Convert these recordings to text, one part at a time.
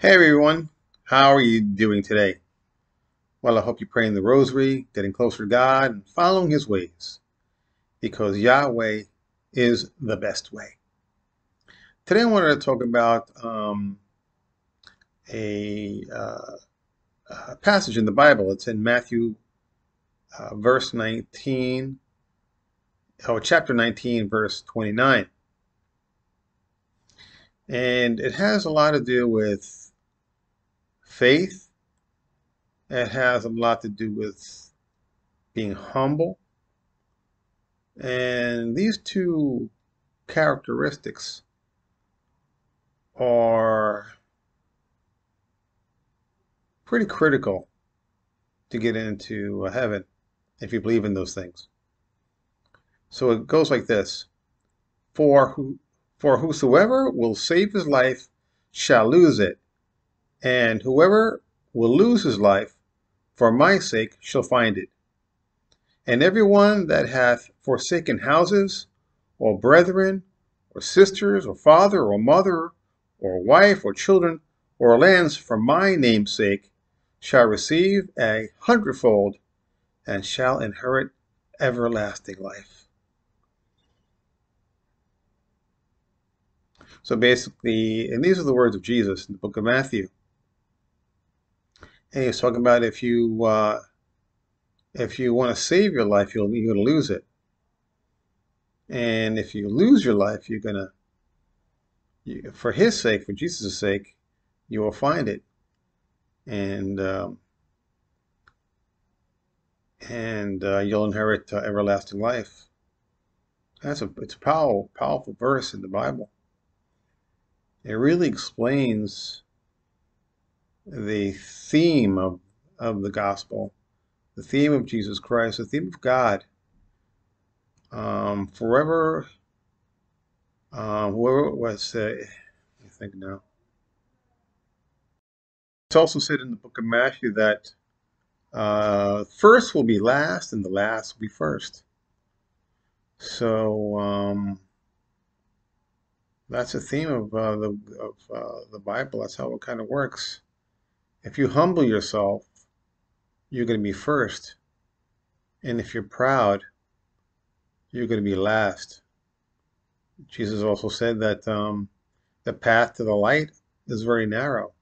Hey everyone, how are you doing today? Well, I hope you're praying the rosary, getting closer to God, and following His ways, because Yahweh is the best way. Today I wanted to talk about a, uh, a passage in the Bible. It's in Matthew verse 19, or chapter 19, verse 29. And it has a lot to do with faith. It has a lot to do with being humble. And these two characteristics are pretty critical to get into heaven if you believe in those things. So it goes like this: For who, for whosoever will save his life shall lose it, and whoever will lose his life for my sake shall find it. And everyone that hath forsaken houses, or brethren, or sisters, or father, or mother, or wife, or children, or lands for my name's sake, shall receive 100-fold, and shall inherit everlasting life. So basically, and these are the words of Jesus in the book of Matthew. And he was talking about if you want to save your life, you're going to lose it. And if you lose your life, for his sake, for Jesus' sake, you will find it. And you'll inherit everlasting life. It's a powerful verse in the Bible. It really explains the theme of the gospel, the theme of Jesus Christ, the theme of God. Forever, whoever it was, I think now. It's also said in the book of Matthew that first will be last and the last will be first. So that's the theme of the Bible. That's how it kind of works. If you humble yourself, you're going to be first, and if you're proud, you're going to be last. Jesus also said that the path to the light is very narrow,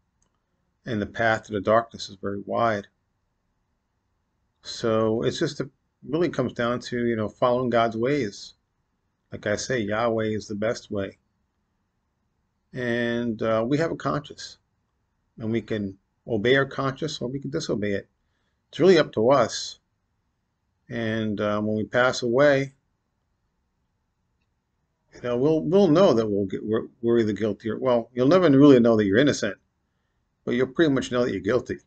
and the path to the darkness is very wide. So it really comes down to following God's ways. Like I say, Yahweh is the best way, and we have a conscience, and we can obey our conscience or we can disobey it. It's really up to us. And when we pass away, we'll know that we're either guilty or, well, you'll never really know that you're innocent, but you'll pretty much know that you're guilty.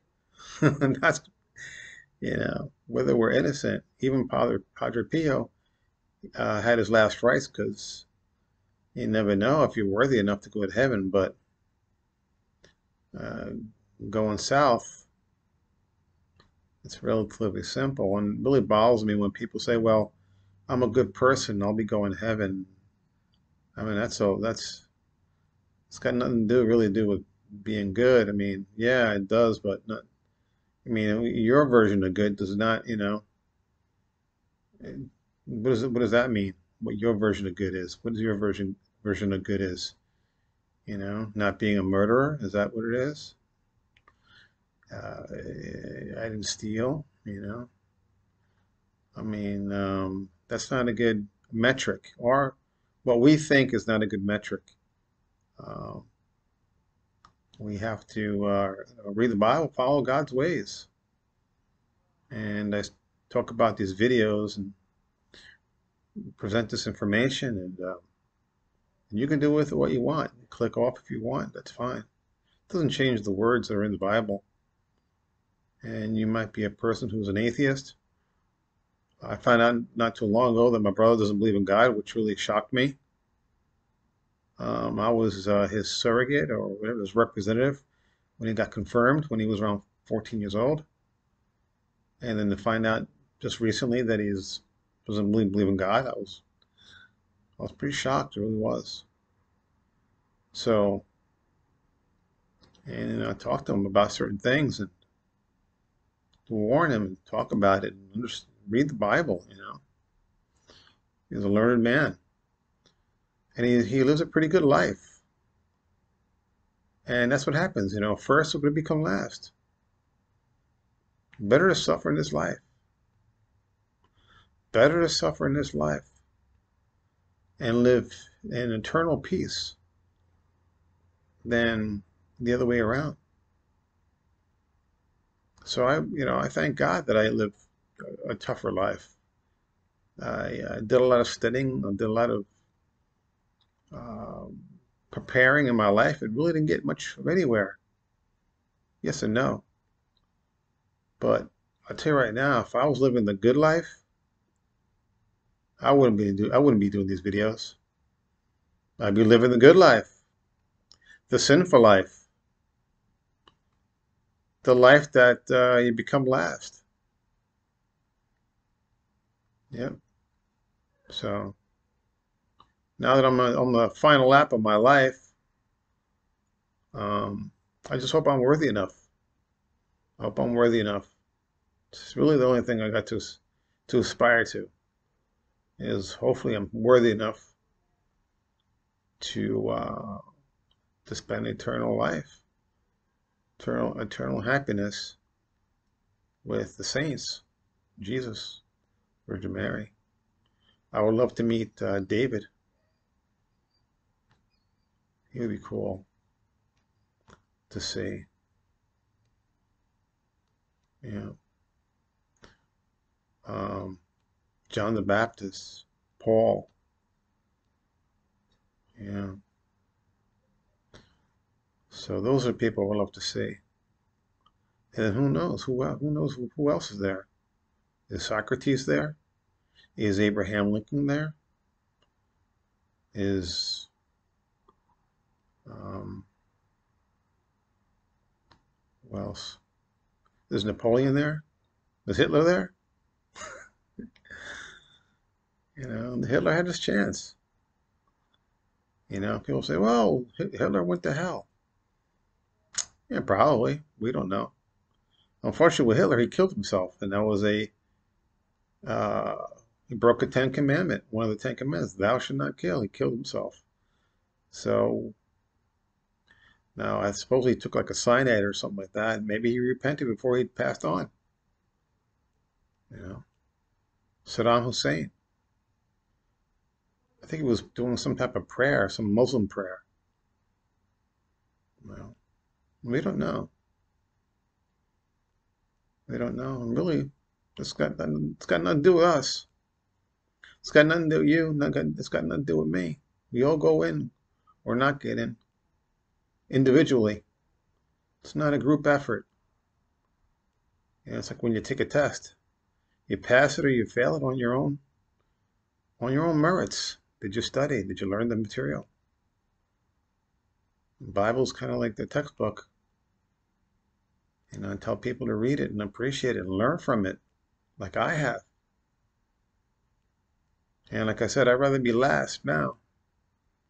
And that's, whether we're innocent. Even Padre Pio had his last rites because you never know if you're worthy enough to go to heaven. But uh, going south, it's relatively simple. And it really bothers me when people say, well, I'm a good person, I'll be going to heaven. I mean, it's got nothing to really do with being good. I mean, yeah, it does, but not. I mean, your version of good does not. What does that mean? What your version of good is? What is your version of good is? Not being a murderer. Is that what it is? I didn't steal. I mean, that's not a good metric, or what we think is not a good metric. Um, we have to read the Bible, follow God's ways. And I talk about these videos and present this information, and you can do with it what you want. Click off if you want, that's fine. It doesn't change the words that are in the Bible. And you might be a person who's an atheist. I found out not too long ago that my brother doesn't believe in God, which really shocked me. I was his surrogate or whatever, his representative when he got confirmed when he was around 14 years old. And then to find out just recently that doesn't believe in God, I was pretty shocked. It really was. So and talk to him about certain things and to warn him and talk about it and read the Bible. He's a learned man, and he lives a pretty good life. And that's what happens. First we're going to become last. Better to suffer in this life. Better to suffer in this life and live in eternal peace than the other way around. So I thank God that I live a tougher life. I did a lot of studying. I did a lot of uh, preparing in my life. It really didn't get much of anywhere. Yes and no. But I'll tell you right now, if I was living the good life, I wouldn't be doing these videos. I'd be living the good life, the sinful life, the life that you become last. Yeah. So now that I'm on the final lap of my life, um, I just hope I'm worthy enough. I hope I'm worthy enough. It's really the only thing I got to aspire to is hopefully I'm worthy enough to uh, to spend eternal life, eternal happiness with the saints, Jesus, Virgin Mary. I would love to meet David. He would be cool to see. Yeah. Um, John the Baptist, Paul. Yeah. So those are people I would love to see. And who knows? Who knows who else is there? Is Socrates there? Is Abraham Lincoln there? Is um, who else? Is Napoleon there? Is Hitler there? Hitler had his chance. People say, well, Hitler went to hell. Yeah, probably. We don't know. Unfortunately, with Hitler, he killed himself, and that was uh, he broke a Ten Commandment, one of the Ten Commandments. Thou shalt not kill. He killed himself. So now I suppose he took like a cyanide or something like that. Maybe he repented before he passed on. You know, Saddam Hussein. I think he was doing some type of prayer, some Muslim prayer. Well, we don't know. We don't know. And really, it's got nothing to do with us. It's got nothing to do with you. It's got nothing to do with me. We all go in or not get in individually. It's not a group effort. It's like when you take a test. You pass it or you fail it on your own merits. Did you study? Did you learn the material? The Bible's kind of like the textbook. I tell people to read it and appreciate it and learn from it, like I have. And like I said, I'd rather be last now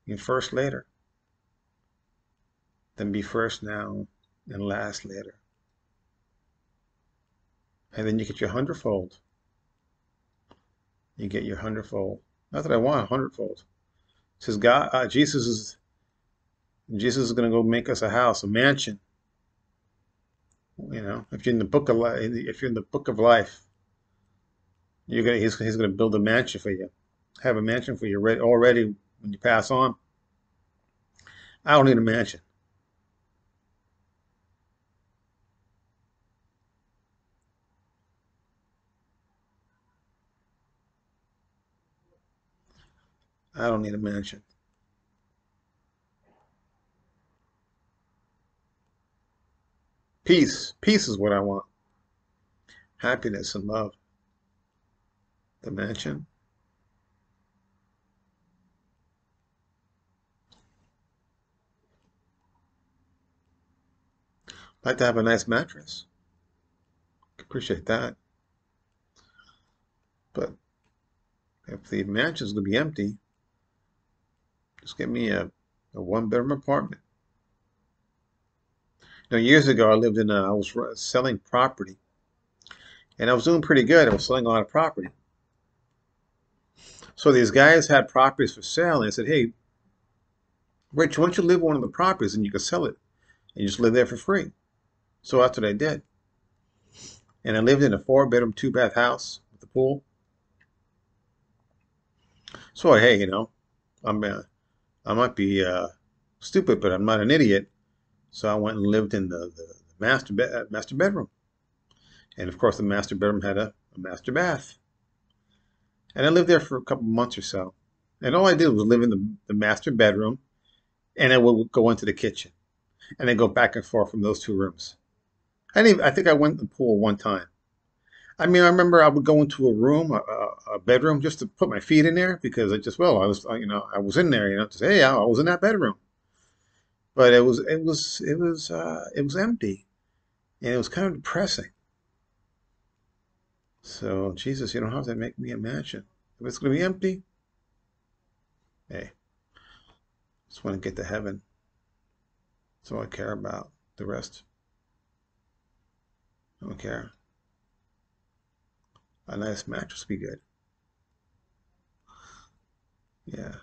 and first later than be first now and last later. And then you get your hundredfold. You get your hundredfold. Not that I want a hundredfold. It says Jesus is going to go make us a house, a mansion. If you're in the book of life, if you're in the book of life, he's gonna build a mansion for you, have a mansion for you already when you pass on. I don't need a mansion. I don't need a mansion. Peace is what I want. Happiness and love. The mansion. I'd like to have a nice mattress. Appreciate that. But if the mansion's gonna be empty, just get me a one-bedroom apartment. Years ago, I was selling property, and I was doing pretty good. I was selling a lot of property. So these guys had properties for sale, and they said, "Hey, Rich, why don't you live on one of the properties and you can sell it and you just live there for free?" So that's what I did. And I lived in a 4-bedroom, 2-bath house with a pool. So hey, I'm I might be stupid, but I'm not an idiot. So I went and lived in the master bedroom, and of course the master bedroom had a master bath. And I lived there for a couple months or so. And all I did was live in the master bedroom, and I would go into the kitchen, and then go back and forth from those two rooms. I think I went in the pool one time. I mean, I remember I would go into a room, a bedroom, just to put my feet in there because I was in there, to say, hey, I was in that bedroom. But it was empty, and it was kind of depressing. So, Jesus, you don't have to make me a mansion. If it's going to be empty, hey, just want to get to heaven. That's all I care about. The rest, I don't care. A nice mattress would be good. Yeah.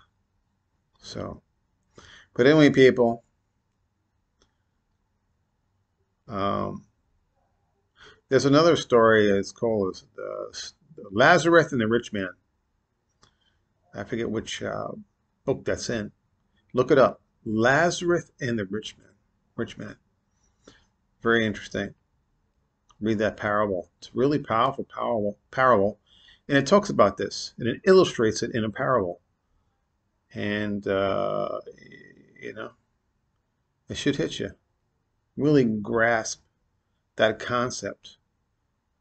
So, but anyway, people, um, there's another story. It's called Lazarus and the Rich Man. I forget which book that's in. Look it up. Lazarus and the Rich Man. Rich Man. Very interesting. Read that parable. It's a really powerful parable. And it talks about this and it illustrates it in a parable. And, you know, it should hit you. Really grasp that concept.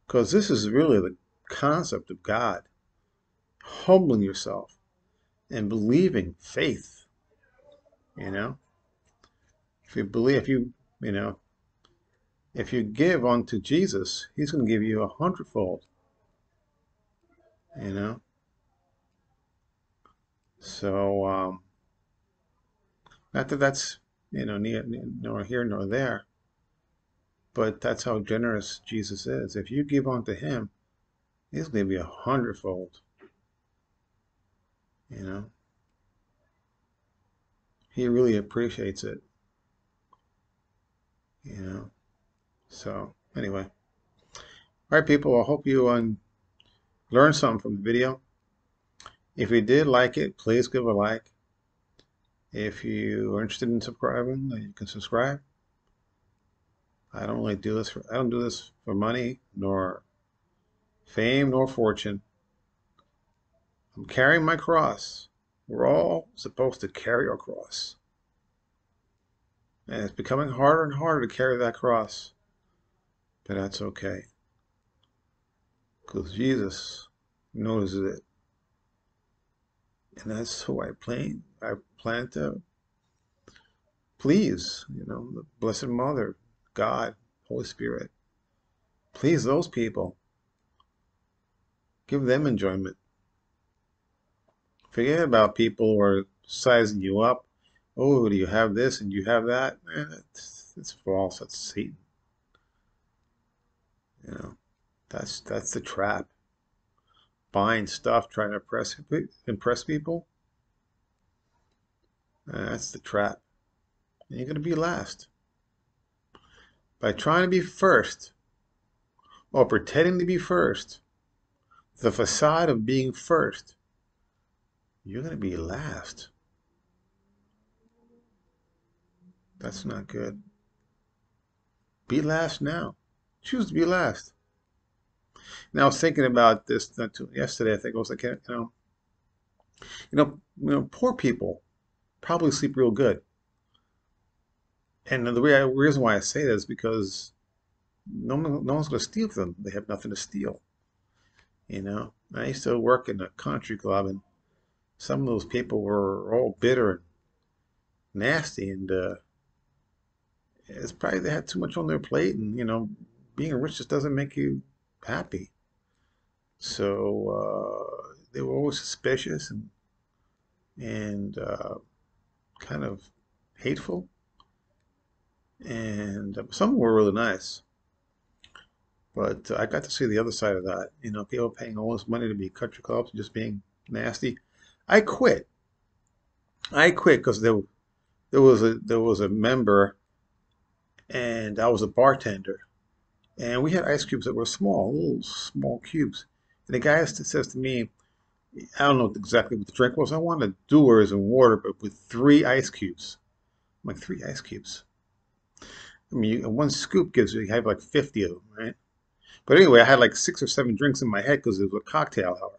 Because this is really the concept of God. Humbling yourself and believing faith. You know, if you believe, you know, if you give unto Jesus, He's going to give you 100-fold. You know, so not that that's nor here nor there, but that's how generous Jesus is. If you give unto Him, He's going to give you 100-fold. You know, He really appreciates it. You know, so anyway, all right, people. I hope you learned something from the video. If you did like it, please give a like. If you are interested in subscribing, you can subscribe. I don't do this for money, nor fame, nor fortune. I'm carrying my cross. We're all supposed to carry our cross. And it's becoming harder and harder to carry that cross. But that's okay. Because Jesus knows it. And that's who I plan to please, the Blessed Mother, God, Holy Spirit. Please those people. Give them enjoyment. Forget about people who are sizing you up. Oh, do you have this and you have that? It's false. That's Satan. You know, that's the trap. Buying stuff, trying to impress people. That's the trap. And you're gonna be last. By trying to be first or pretending to be first, the facade of being first, you're gonna be last. That's not good. Be last now. Choose to be last. Now I was thinking about this yesterday. I think I was like, poor people probably sleep real good. And the reason why I say that is because no one's going to steal from them. They have nothing to steal. I used to work in a country club, and some of those people were all bitter and nasty, and it's probably they had too much on their plate, and being rich just doesn't make you happy. So they were always suspicious and kind of hateful. And some were really nice. But I got to see the other side of that. You know, people paying all this money to be country clubs, just being nasty. I quit. I quit because there was a member, and I was a bartender, and we had ice cubes that were small, little small cubes. And the guy says to me, I don't know exactly what the drink was. I wanted Dewar's and water, but with 3 ice cubes. I'm like, 3 ice cubes. I mean, one scoop gives you have like 50 of them, right? But anyway, I had like 6 or 7 drinks in my head because it was a cocktail hour.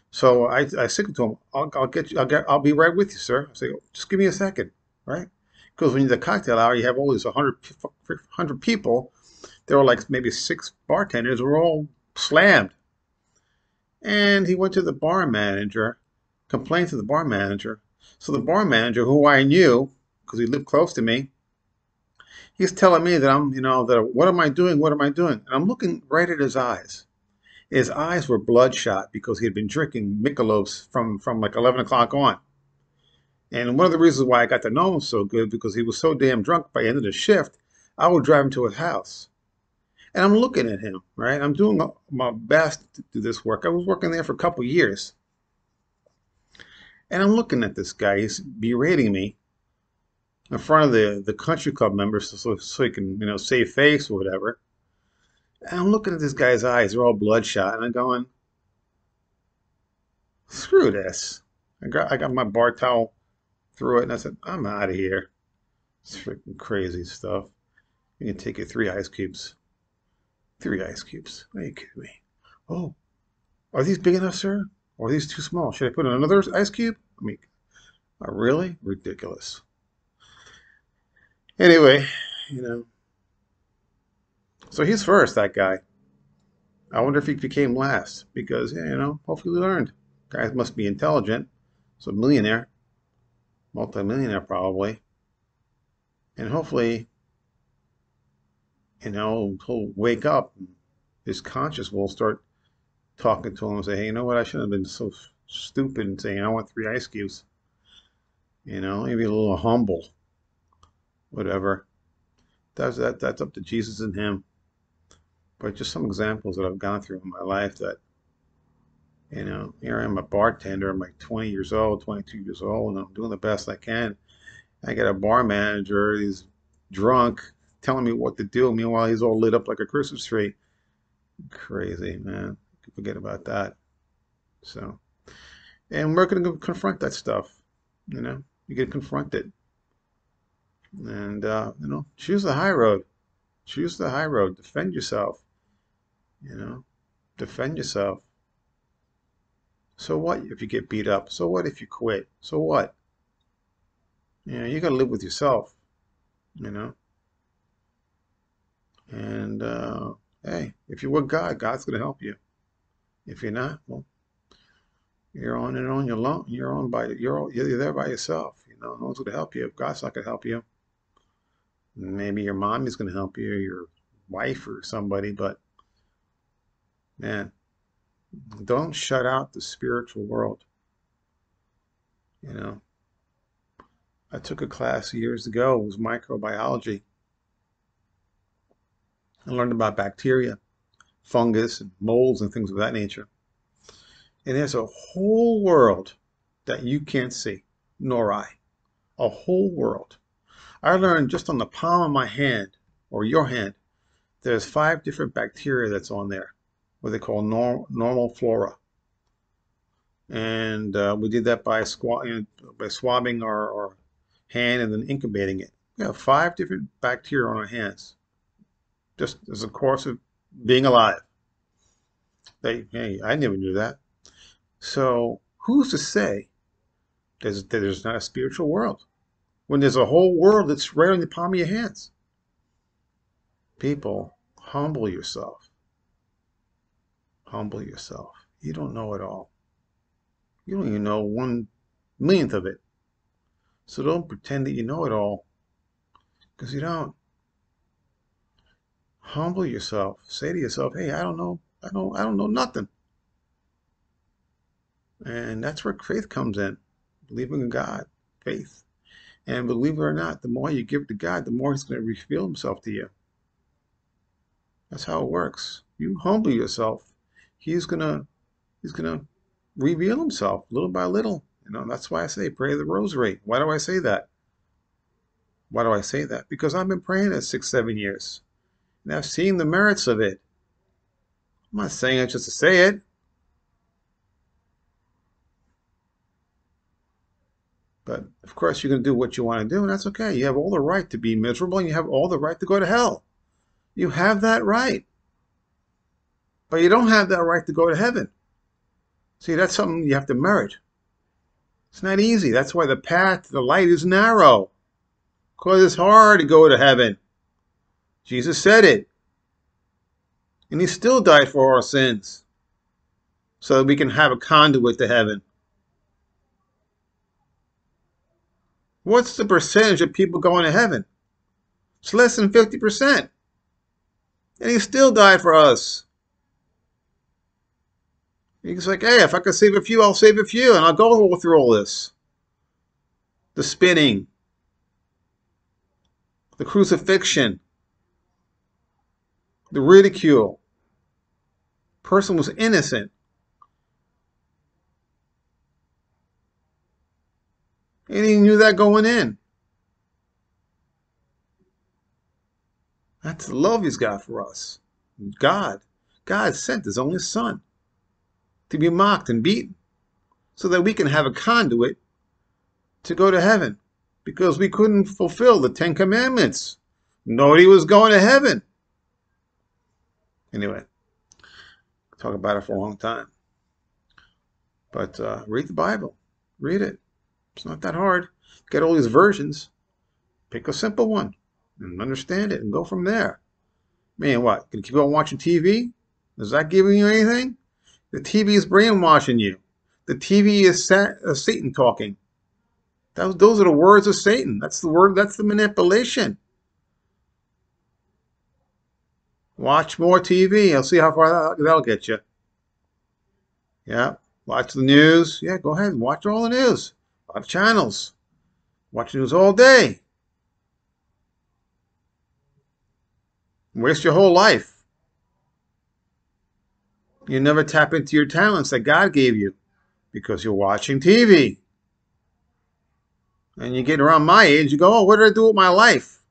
So I signaled to him, I'll get you, I'll be right with you, sir. I say, just give me a second, right? Because when you're the cocktail hour, you have all these 100 people. There were like maybe 6 bartenders. We're all slammed. And he went to the bar manager, complained to the bar manager. So the bar manager, who I knew, because he lived close to me, he's telling me that what am I doing? What am I doing? And I'm looking right at his eyes. His eyes were bloodshot because he had been drinking Michelob's from like 11 o'clock on. And one of the reasons why I got to know him so good because he was so damn drunk by the end of the shift, I would drive him to his house. And I'm looking at him, right? I'm doing my best to do this work. I was working there for a couple of years. And I'm looking at this guy. He's berating me in front of the country club members so he can, save face or whatever. And I'm looking at this guy's eyes. They're all bloodshot. And I'm going, screw this. I got my bar towel, threw it, and I said, I'm out of here. It's freaking crazy stuff. You can take your 3 ice cubes. 3 ice cubes. Are you kidding me? Oh, are these big enough, sir? Or are these too small? Should I put in another ice cube? I mean, really? Ridiculous. Anyway, you know, so he's first, that guy. I wonder if he became last because, yeah, hopefully he learned. Guys must be intelligent. So millionaire, multimillionaire probably. And hopefully, he'll wake up. His conscience will start talking to him and say, hey, you know what? I shouldn't have been so stupid and saying I want 3 ice cubes. Maybe a little humble, whatever. That's up to Jesus and him. But just some examples that I've gone through in my life that, here I am a bartender. I'm like 20 years old, 22 years old, and I'm doing the best I can. I get a bar manager, he's drunk, telling me what to do. Meanwhile, he's all lit up like a Christmas tree. Crazy, man. Forget about that. So, and we're going to confront that stuff. You get confronted. And, choose the high road. Choose the high road. Defend yourself. Defend yourself. So what if you get beat up? So what if you quit? So what? You got to live with yourself, And, hey, if you're with God, God's going to help you. If you're not, well, you're on and on your own. You're there by yourself. No one's going to help you if God's not going to help you. Maybe your mom is going to help you, or your wife or somebody, but man, don't shut out the spiritual world. I took a class years ago. It was microbiology. I learned about bacteria, fungus, and molds and things of that nature. And there's a whole world that you can't see, nor I. A whole world. I learned just on the palm of my hand, or your hand, there's 5 different bacteria that's on there, what they call normal flora. And we did that by swabbing our hand and then incubating it. We have 5 different bacteria on our hands, just as a course of being alive. Hey, I never knew that. So who's to say that there's not a spiritual world when there's a whole world that's right on the palm of your hands? People, humble yourself. Humble yourself. You don't know it all. You don't even know 1/1,000,000th of it. So don't pretend that you know it all, because you don't. Humble yourself. Say to yourself, hey, I don't know. I don't know nothing. And that's where faith comes in. Believing in God. Faith. And believe it or not, the more you give to God, the more He's going to reveal Himself to you. That's how it works. You humble yourself, He's gonna reveal Himself little by little. That's why I say pray the rosary. Why do I say that? Why do I say that? Because I've been praying it 6, 7 years, and I've seen the merits of it. I'm not saying it just to say it. But of course, you're going to do what you want to do, and that's okay. You have all the right to be miserable, and you have all the right to go to hell. You have that right. But you don't have that right to go to heaven. See, that's something you have to merit. It's not easy. That's why the path to the light is narrow. Because it's hard to go to heaven. Jesus said it. And He still died for our sins, so that we can have a conduit to heaven. What's the percentage of people going to heaven? It's less than 50%. And He still died for us. He's like, hey, if I can save a few, I'll save a few, and I'll go through all this. The spitting, the crucifixion, the ridicule. Person was innocent. And He knew that going in. That's the love He's got for us. God sent His only Son to be mocked and beaten so that we can have a conduit to go to heaven, because we couldn't fulfill the 10 Commandments. Nobody was going to heaven. Anyway, talk about it for a long time. But read the Bible. Read it. It's not that hard. Get all these versions. Pick a simple one and understand it and go from there. Man, what? Gonna keep on watching TV? Is that giving you anything? The TV is brainwashing you. The TV is Satan talking. Those are the words of Satan. That's the word. That's the manipulation. Watch more TV. I'll see how far that'll get you. Yeah. Watch the news. Yeah, go ahead and watch all the news. A lot of channels. Watch the news all day. Waste your whole life. You never tap into your talents that God gave you because you're watching TV. And you get around my age, you go, oh, what did I do with my life?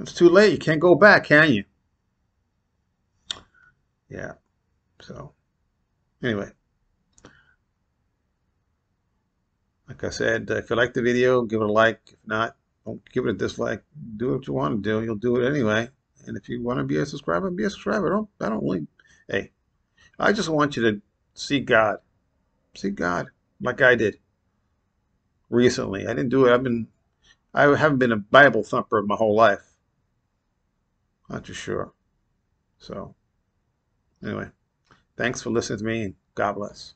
It's too late. You can't go back, can you? Yeah. So, anyway. Like I said, if you like the video, give it a like. If not, don't give it a dislike. Do what you want to do. You'll do it anyway. And if you want to be a subscriber, be a subscriber. I don't really. Hey, I just want you to seek God. Seek God like I did recently. I didn't do it. I haven't been a Bible thumper my whole life. Not too sure. So, anyway, thanks for listening to me, and God bless.